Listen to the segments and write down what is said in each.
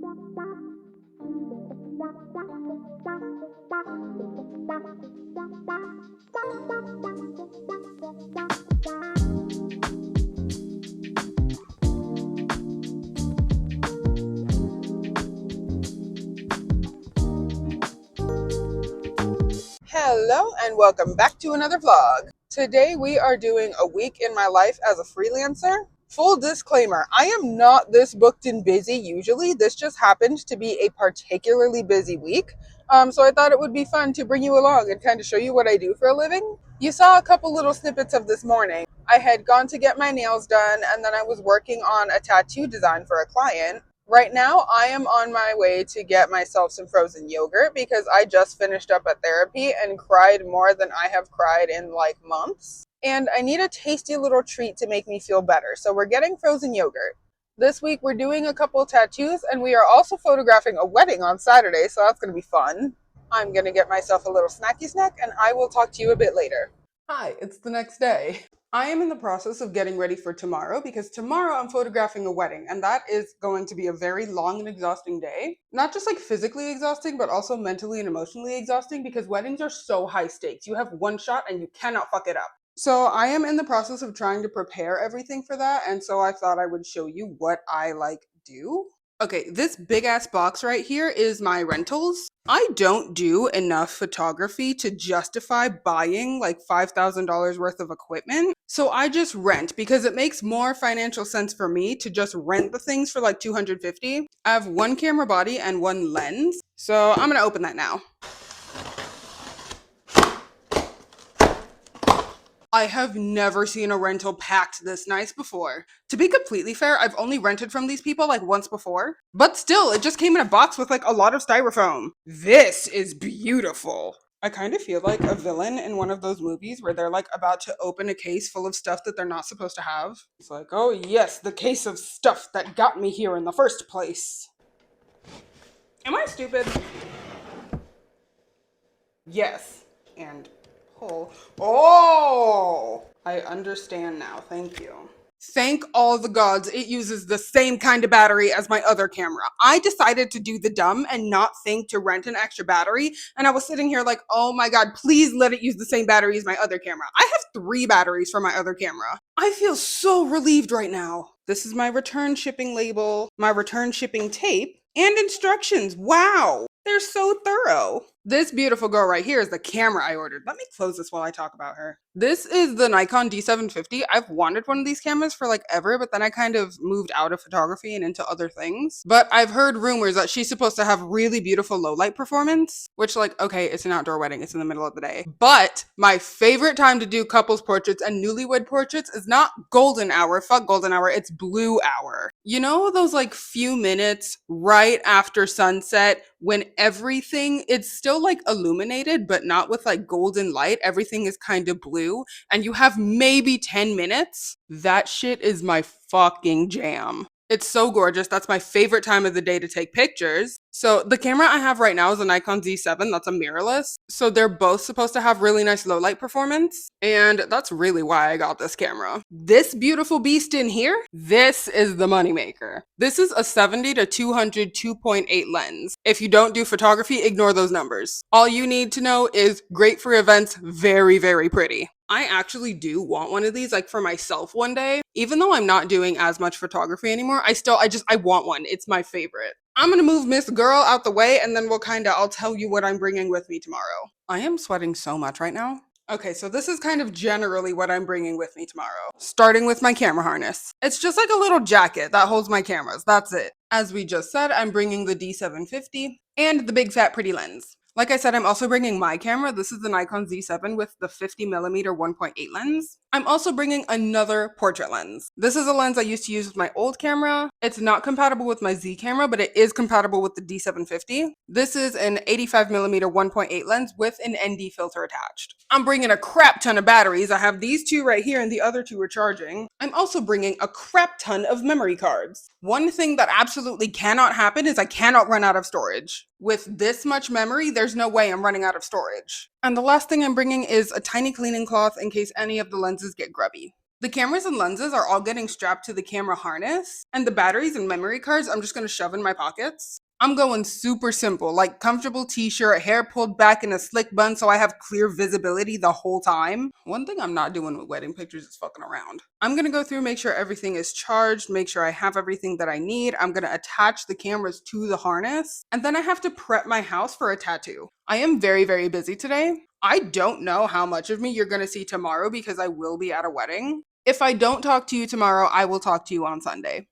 Hello and welcome back to another vlog. Today we are doing a week in my life as a freelancer. Full disclaimer, I am not this booked and busy usually. This just happened to be a particularly busy week. So I thought it would be fun to bring you along and kind of show you what I do for a living. You saw a couple little snippets of this morning. I had gone to get my nails done and then I was working on a tattoo design for a client. Right now, I am on my way to get myself some frozen yogurt because I just finished up a therapy and cried more than I have cried in like months. And I need a tasty little treat to make me feel better. So we're getting frozen yogurt. This week, we're doing a couple tattoos and we are also photographing a wedding on Saturday. So that's going to be fun. I'm going to get myself a little snacky snack and I will talk to you a bit later. Hi, it's the next day. I am in the process of getting ready for tomorrow because tomorrow I'm photographing a wedding and that is going to be a very long and exhausting day. Not just like physically exhausting, but also mentally and emotionally exhausting because weddings are so high stakes. You have one shot and you cannot fuck it up. So I am in the process of trying to prepare everything for that, and so I thought I would show you what I do. Okay, this big ass box right here is my rentals. I don't do enough photography to justify buying like $5,000 worth of equipment. So I just rent because it makes more financial sense for me to just rent the things for like $250. I have one camera body and one lens. So I'm gonna open that now. I have never seen a rental packed this nice before. To be completely fair, I've only rented from these people like once before. But still, it just came in a box with like a lot of styrofoam. This is beautiful. I kind of feel like a villain in one of those movies where they're like about to open a case full of stuff that they're not supposed to have. It's like, oh yes, the case of stuff that got me here in the first place. Am I stupid? Yes. And pull. Oh! I understand now. Thank you. Thank all the gods it uses the same kind of battery as my other camera. I decided to do the dumb and not think to rent an extra battery, and I was sitting here like, oh my god, please let it use the same battery as my other camera. I have 3 batteries for my other camera. I feel so relieved right now. This is my return shipping label, my return shipping tape, and instructions. Wow! They're so thorough. This beautiful girl right here is the camera I ordered. Let me close this while I talk about her. This is the Nikon D750. I've wanted one of these cameras for like ever, but then I kind of moved out of photography and into other things. But I've heard rumors that she's supposed to have really beautiful low light performance, which like, okay, it's an outdoor wedding. It's in the middle of the day. But my favorite time to do couples portraits and newlywed portraits is not golden hour. Fuck golden hour. It's blue hour. You know those like few minutes right after sunset when everything, it's still like illuminated, but not with like golden light. Everything is kind of blue and you have maybe 10 minutes. That shit is my fucking jam. It's so gorgeous. That's my favorite time of the day to take pictures. So the camera I have right now is a Nikon Z7. That's a mirrorless. So they're both supposed to have really nice low light performance. And that's really why I got this camera. This beautiful beast in here, this is the moneymaker. This is a 70 to 200 2.8 lens. If you don't do photography, ignore those numbers. All you need to know is great for events, very, very pretty. I actually do want one of these like for myself one day. Even though I'm not doing as much photography anymore, I want one. It's my favorite. I'm gonna move Miss Girl out the way and then I'll tell you what I'm bringing with me tomorrow. I am sweating so much right now. Okay, so this is kind of generally what I'm bringing with me tomorrow. Starting with my camera harness. It's just like a little jacket that holds my cameras. That's it. As we just said, I'm bringing the D750 and the big fat pretty lens. Like I said, I'm also bringing my camera. This is the Nikon Z7 with the 50mm 1.8 lens. I'm also bringing another portrait lens. This is a lens I used to use with my old camera. It's not compatible with my Z camera, but it is compatible with the D750. This is an 85mm 1.8 lens with an ND filter attached. I'm bringing a crap ton of batteries. I have these 2 right here and the other 2 are charging. I'm also bringing a crap ton of memory cards. One thing that absolutely cannot happen is I cannot run out of storage. With this much memory, there's no way I'm running out of storage. And the last thing I'm bringing is a tiny cleaning cloth in case any of the lenses get grubby. The cameras and lenses are all getting strapped to the camera harness, and the batteries and memory cards I'm just gonna shove in my pockets. I'm going super simple, like comfortable t-shirt, hair pulled back in a slick bun so I have clear visibility the whole time. One thing I'm not doing with wedding pictures is fucking around. I'm gonna go through, make sure everything is charged, make sure I have everything that I need. I'm gonna attach the cameras to the harness, and then I have to prep my house for a tattoo. I am very, very busy today. I don't know how much of me you're gonna see tomorrow because I will be at a wedding. If I don't talk to you tomorrow, I will talk to you on Sunday.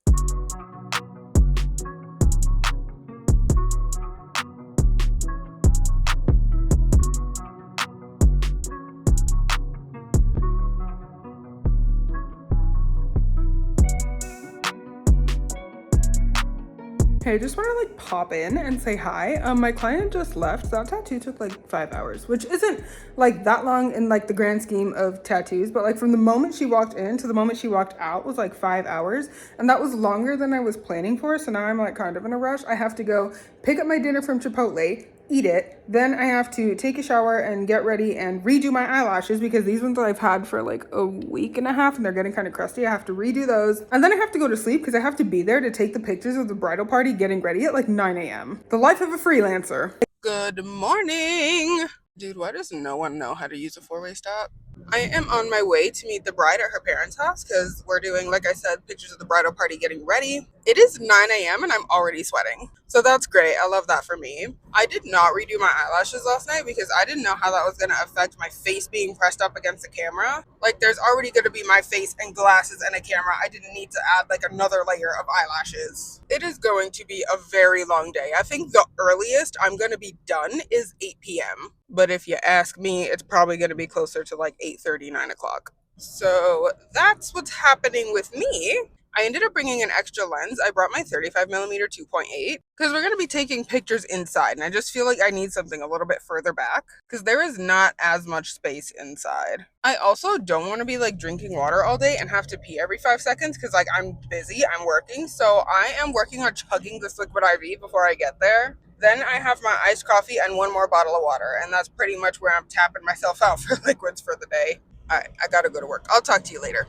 Hey, I just want to like pop in and say hi. My client just left. That tattoo took like 5 hours, which isn't like that long in like the grand scheme of tattoos, but like from the moment she walked in to the moment she walked out was like 5 hours. And that was longer than I was planning for. So now I'm like kind of in a rush. I have to go pick up my dinner from Chipotle, eat it. Then I have to take a shower and get ready and redo my eyelashes because these ones that I've had for like a week and a half and they're getting kind of crusty. I have to redo those. And then I have to go to sleep because I have to be there to take the pictures of the bridal party getting ready at like 9 a.m. The life of a freelancer. Good morning. Dude, why does no one know how to use a four-way stop? I am on my way to meet the bride at her parents' house because we're doing, like I said, pictures of the bridal party getting ready. It is 9 a.m. and I'm already sweating. So that's great. I love that for me. I did not redo my eyelashes last night because I didn't know how that was going to affect my face being pressed up against the camera. Like there's already going to be my face and glasses and a camera. I didn't need to add like another layer of eyelashes. It is going to be a very long day. I think the earliest I'm going to be done is 8 p.m. But if you ask me, it's probably going to be closer to like 8:30, 9 o'clock. So that's what's happening with me. I ended up bringing an extra lens. I brought my 35mm 2.8 because we're going to be taking pictures inside. And I just feel like I need something a little bit further back because there is not as much space inside. I also don't want to be like drinking water all day and have to pee every 5 seconds because like I'm busy, I'm working. So I am working on chugging this liquid IV before I get there. Then I have my iced coffee and one more bottle of water. And that's pretty much where I'm tapping myself out for liquids for the day. All right, I got to go to work. I'll talk to you later.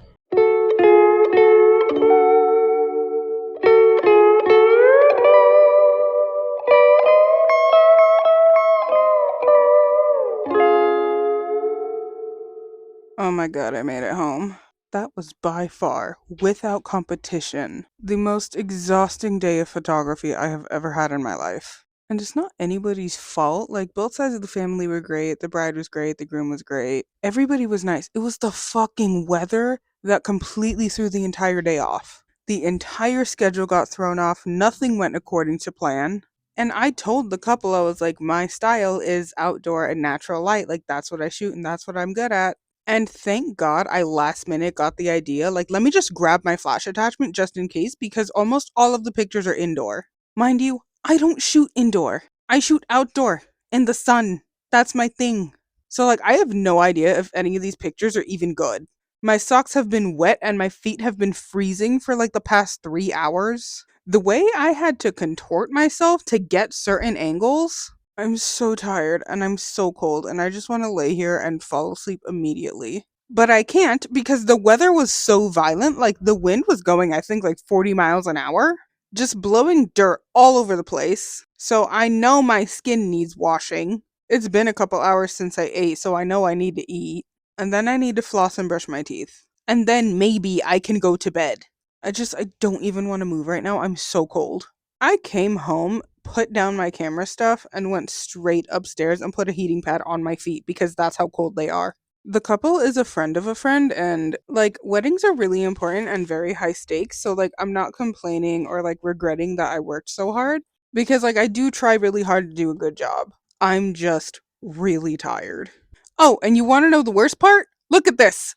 Oh my god, I made it home. That was by far, without competition, the most exhausting day of photography I have ever had in my life. And it's not anybody's fault. Like, both sides of the family were great. The bride was great. The groom was great. Everybody was nice. It was the fucking weather that completely threw the entire day off. The entire schedule got thrown off. Nothing went according to plan. And I told the couple, I was like, my style is outdoor and natural light. Like, that's what I shoot and that's what I'm good at. And thank God I last minute got the idea, like, let me just grab my flash attachment just in case, because almost all of the pictures are indoor. Mind you, I don't shoot indoor. I shoot outdoor, in the sun. That's my thing. So, like, I have no idea if any of these pictures are even good. My socks have been wet and my feet have been freezing for like the past 3 hours. The way I had to contort myself to get certain angles, I'm so tired and I'm so cold and I just want to lay here and fall asleep immediately. But I can't because the weather was so violent. Like the wind was going, I think, like 40 miles an hour, just blowing dirt all over the place. So I know my skin needs washing. It's been a couple hours since I ate, so I know I need to eat. And then I need to floss and brush my teeth. And then maybe I can go to bed. I don't even want to move right now. I'm so cold. I came home, put down my camera stuff, and went straight upstairs and put a heating pad on my feet because that's how cold they are. The couple is a friend of a friend, and like weddings are really important and very high stakes. So, like, I'm not complaining or like regretting that I worked so hard because, like, I do try really hard to do a good job. I'm just really tired. Oh, and you want to know the worst part? Look at this.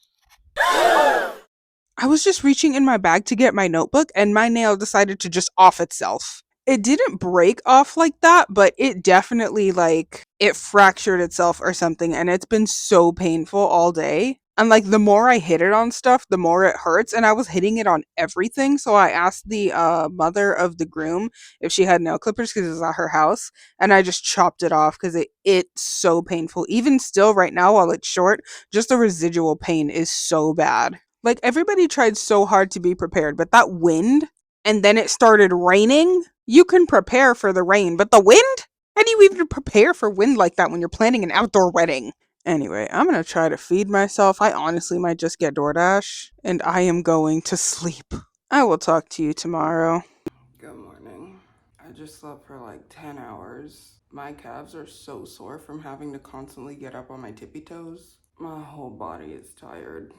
I was just reaching in my bag to get my notebook and my nail decided to just off itself. It didn't break off like that, but it definitely like it fractured itself or something and it's been so painful all day. And like the more I hit it on stuff, the more it hurts and I was hitting it on everything. So I asked the mother of the groom if she had nail clippers because it was at her house and I just chopped it off because it's so painful. Even still right now while it's short, just the residual pain is so bad. Like, everybody tried so hard to be prepared, but that wind, and then it started raining. You can prepare for the rain, but the wind? How do you even prepare for wind like that when you're planning an outdoor wedding? Anyway, I'm gonna try to feed myself. I honestly might just get DoorDash, and I am going to sleep. I will talk to you tomorrow. Good morning. I just slept for like 10 hours. My calves are so sore from having to constantly get up on my tippy toes. My whole body is tired.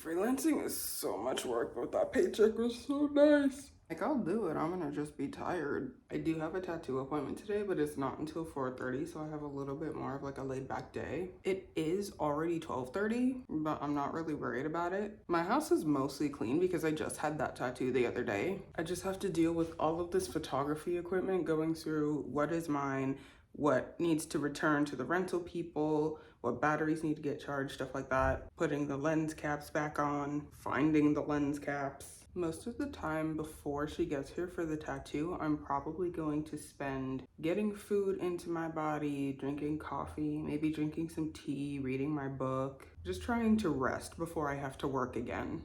Freelancing is so much work, but that paycheck was so nice. Like, I'll do it. I'm gonna just be tired. I do have a tattoo appointment today, but it's not until 4:30, so I have a little bit more of like a laid back day. It is already 12:30, but I'm not really worried about it. My house is mostly clean because I just had that tattoo the other day. I just have to deal with all of this photography equipment, going through what is mine, what needs to return to the rental people, what batteries need to get charged, stuff like that, putting the lens caps back on, finding the lens caps. Most of the time before she gets here for the tattoo, I'm probably going to spend getting food into my body, drinking coffee, maybe drinking some tea, reading my book, just trying to rest before I have to work again.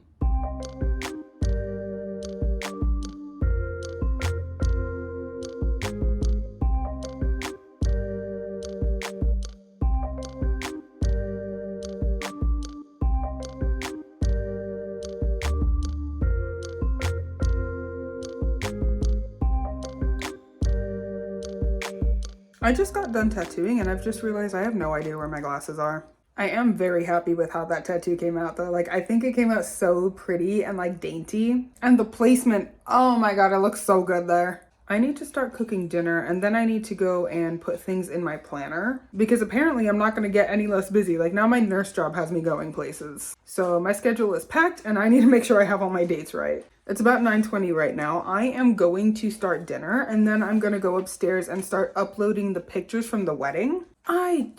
I just got done tattooing and I've just realized I have no idea where my glasses are. I am very happy with how that tattoo came out though. Like, I think it came out so pretty and like dainty. And the placement, oh my god, it looks so good there. I need to start cooking dinner and then I need to go and put things in my planner because apparently I'm not going to get any less busy. Like, now my nurse job has me going places. So my schedule is packed and I need to make sure I have all my dates right. It's about 9:20 right now. I am going to start dinner and then I'm going to go upstairs and start uploading the pictures from the wedding. I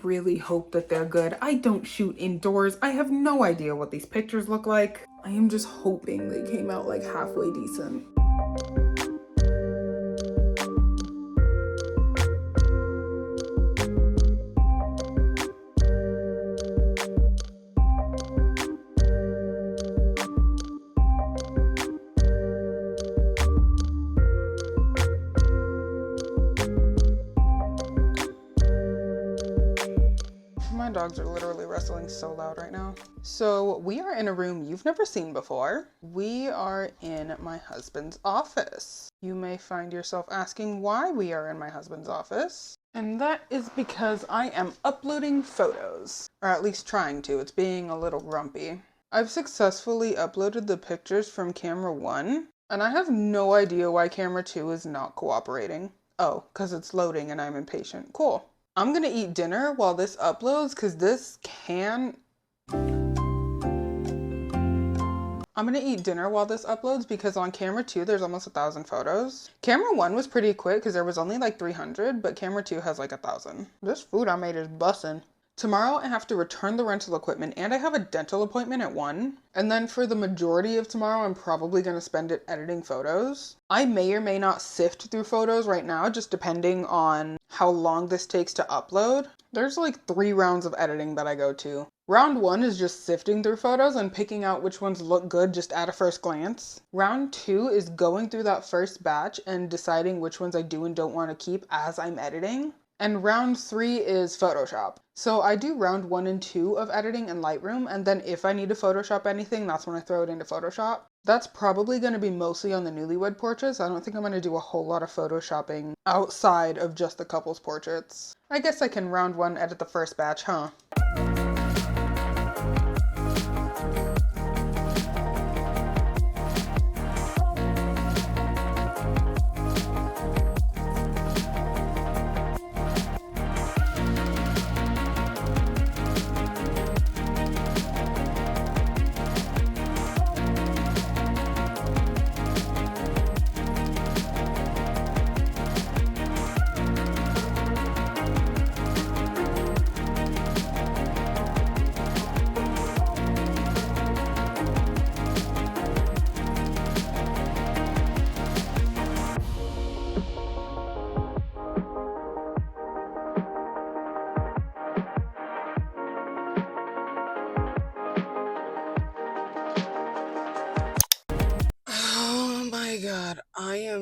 really hope that they're good. I don't shoot indoors. I have no idea what these pictures look like. I am just hoping they came out like halfway decent. My dogs are literally wrestling so loud right now. So we are in a room you've never seen before. We are in my husband's office. You may find yourself asking why we are in my husband's office. And that is because I am uploading photos, or at least trying to. It's being a little grumpy. I've successfully uploaded the pictures from camera 1, and I have no idea why camera 2 is not cooperating. Oh, because it's loading and I'm impatient. Cool. I'm gonna eat dinner while this uploads because I'm gonna eat dinner while this uploads because on camera 2 there's almost 1,000 photos. Camera 1 was pretty quick because there was only like 300, but camera 2 has like 1,000. This food I made is bussin'. Tomorrow I have to return the rental equipment and I have a dental appointment at 1. And then for the majority of tomorrow, I'm probably going to spend it editing photos. I may or may not sift through photos right now, just depending on how long this takes to upload. There's like 3 rounds of editing that I go to. Round 1 is just sifting through photos and picking out which ones look good just at a first glance. Round 2 is going through that first batch and deciding which ones I do and don't want to keep as I'm editing. And round 3 is Photoshop. So I do round 1 and 2 of editing in Lightroom, and then if I need to Photoshop anything, that's when I throw it into Photoshop. That's probably going to be mostly on the newlywed portraits. I don't think I'm going to do a whole lot of Photoshopping outside of just the couple's portraits. I guess I can round 1 edit the first batch, huh?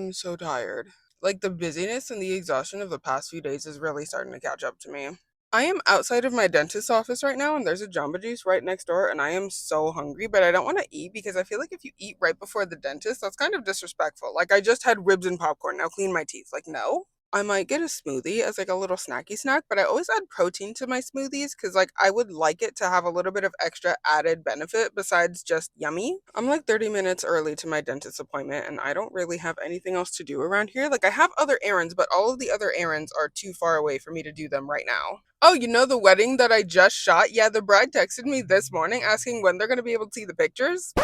I'm so tired. Like, the busyness and the exhaustion of the past few days is really starting to catch up to me. I am outside of my dentist's office right now, and there's a Jamba Juice right next door, and I am so hungry, but I don't want to eat because I feel like if you eat right before the dentist, that's kind of disrespectful. Like, I just had ribs and popcorn, now clean my teeth. Like, no. I might get a smoothie as like a little snacky snack, but I always add protein to my smoothies because like I would like it to have a little bit of extra added benefit besides just yummy. I'm like 30 minutes early to my dentist appointment and I don't really have anything else to do around here. Like I have other errands, but all of the other errands are too far away for me to do them right now. Oh, you know the wedding that I just shot? Yeah, the bride texted me this morning asking when they're going to be able to see the pictures.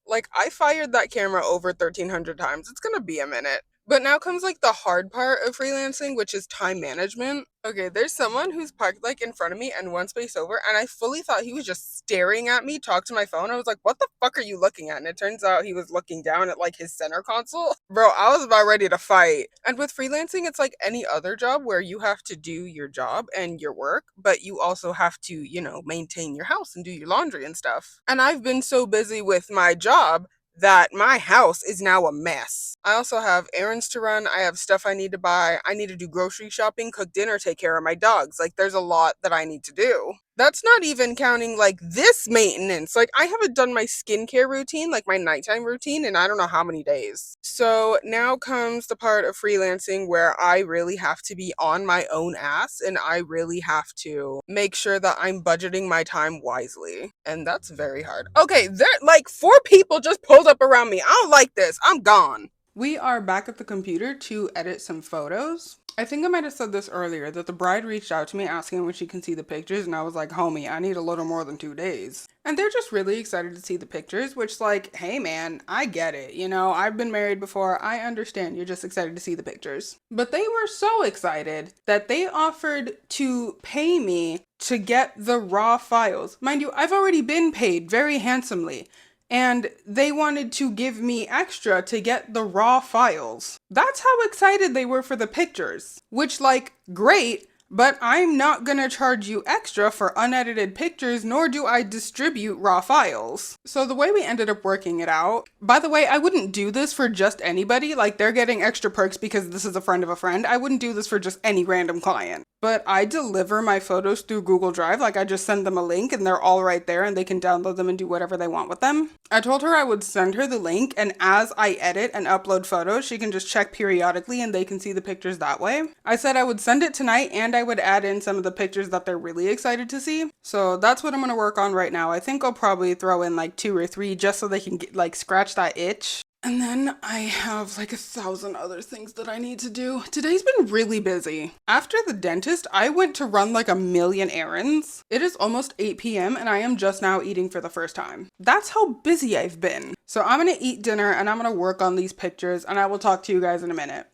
Like, I fired that camera over 1,300 times. It's gonna be a minute. But now comes like the hard part of freelancing, which is time management. Okay, there's someone who's parked like in front of me and one space over, and I fully thought he was just staring at me, talk to my phone. I was like, what the fuck are you looking at? And it turns out he was looking down at like his center console. Bro, I was about ready to fight. And with freelancing, it's like any other job where you have to do your job and your work, but you also have to, maintain your house and do your laundry and stuff. And I've been so busy with my job that my house is now a mess. I also have errands to run. I have stuff I need to buy. I need to do grocery shopping, cook dinner, take care of my dogs. Like, there's a lot that I need to do. That's not even counting like this maintenance. Like, I haven't done my skincare routine, like my nighttime routine, in I don't know how many days. So now comes the part of freelancing where I really have to be on my own ass and I really have to make sure that I'm budgeting my time wisely. And that's very hard. Okay, there like 4 people just pulled up around me. I don't like this. I'm gone. We are back at the computer to edit some photos. I think I might have said this earlier, that the bride reached out to me asking when she can see the pictures, and I was like, homie, I need a little more than 2 days. And they're just really excited to see the pictures, which like, hey man, I get it. I've been married before. I understand you're just excited to see the pictures. But they were so excited that they offered to pay me to get the raw files. Mind you, I've already been paid very handsomely. And they wanted to give me extra to get the raw files. That's how excited they were for the pictures. Which, like, great, but I'm not gonna charge you extra for unedited pictures, nor do I distribute raw files. So the way we ended up working it out, by the way, I wouldn't do this for just anybody. Like, they're getting extra perks because this is a friend of a friend. I wouldn't do this for just any random client. But I deliver my photos through Google Drive. Like, I just send them a link and they're all right there and they can download them and do whatever they want with them. I told her I would send her the link, and as I edit and upload photos, she can just check periodically and they can see the pictures that way. I said I would send it tonight and I would add in some of the pictures that they're really excited to see. So that's what I'm going to work on right now. I think I'll probably throw in like 2 or 3 just so they can get, like, scratch that itch. And then I have like 1,000 other things that I need to do. Today's been really busy. After the dentist, I went to run like 1,000,000 errands. It is almost 8 p.m. and I am just now eating for the first time. That's how busy I've been. So I'm gonna eat dinner and I'm gonna work on these pictures and I will talk to you guys in a minute.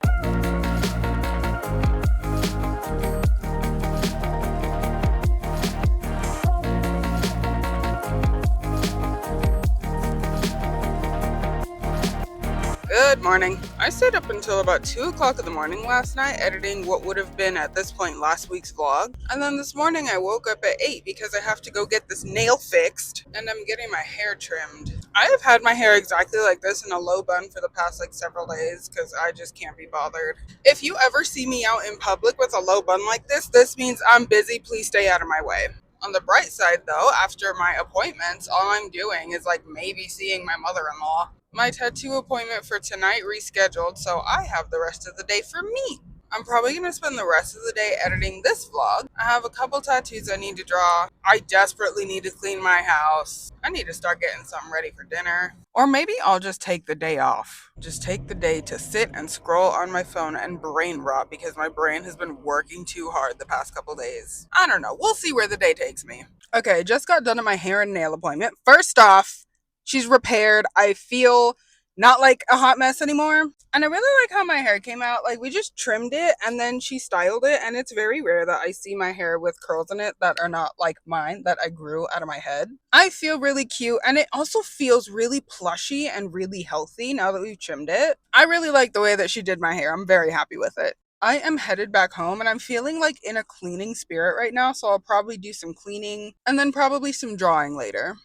Good morning. I stayed up until about 2 o'clock in the morning last night editing what would have been at this point last week's vlog. And then this morning I woke up at 8 because I have to go get this nail fixed and I'm getting my hair trimmed. I have had my hair exactly like this in a low bun for the past like several days because I just can't be bothered. If you ever see me out in public with a low bun like this means I'm busy. Please stay out of my way. On the bright side though, after my appointments, all I'm doing is like maybe seeing my mother-in-law. My tattoo appointment for tonight rescheduled, so I have the rest of the day for me. I'm probably going to spend the rest of the day editing this vlog. I have a couple tattoos I need to draw. I desperately need to clean my house. I need to start getting something ready for dinner. Or maybe I'll just take the day off. Just take the day to sit and scroll on my phone and brain rot because my brain has been working too hard the past couple days. I don't know. We'll see where the day takes me. Okay, just got done at my hair and nail appointment. First off, she's repaired. I feel not like a hot mess anymore. And I really like how my hair came out. Like, we just trimmed it and then she styled it. And it's very rare that I see my hair with curls in it that are not like mine, that I grew out of my head. I feel really cute. And it also feels really plushy and really healthy now that we've trimmed it. I really like the way that she did my hair. I'm very happy with it. I am headed back home and I'm feeling like in a cleaning spirit right now. So I'll probably do some cleaning and then probably some drawing later.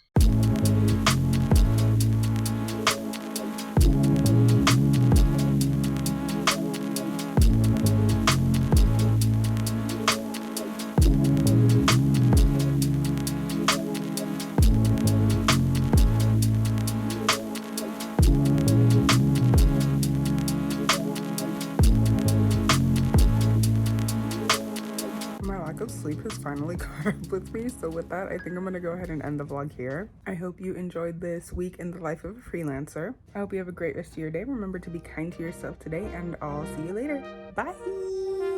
sleep has finally caught up with me. So with that, I think I'm gonna go ahead and end the vlog here. I hope you enjoyed this week in the life of a freelancer. I hope you have a great rest of your day. Remember to be kind to yourself today, and I'll see you later. Bye!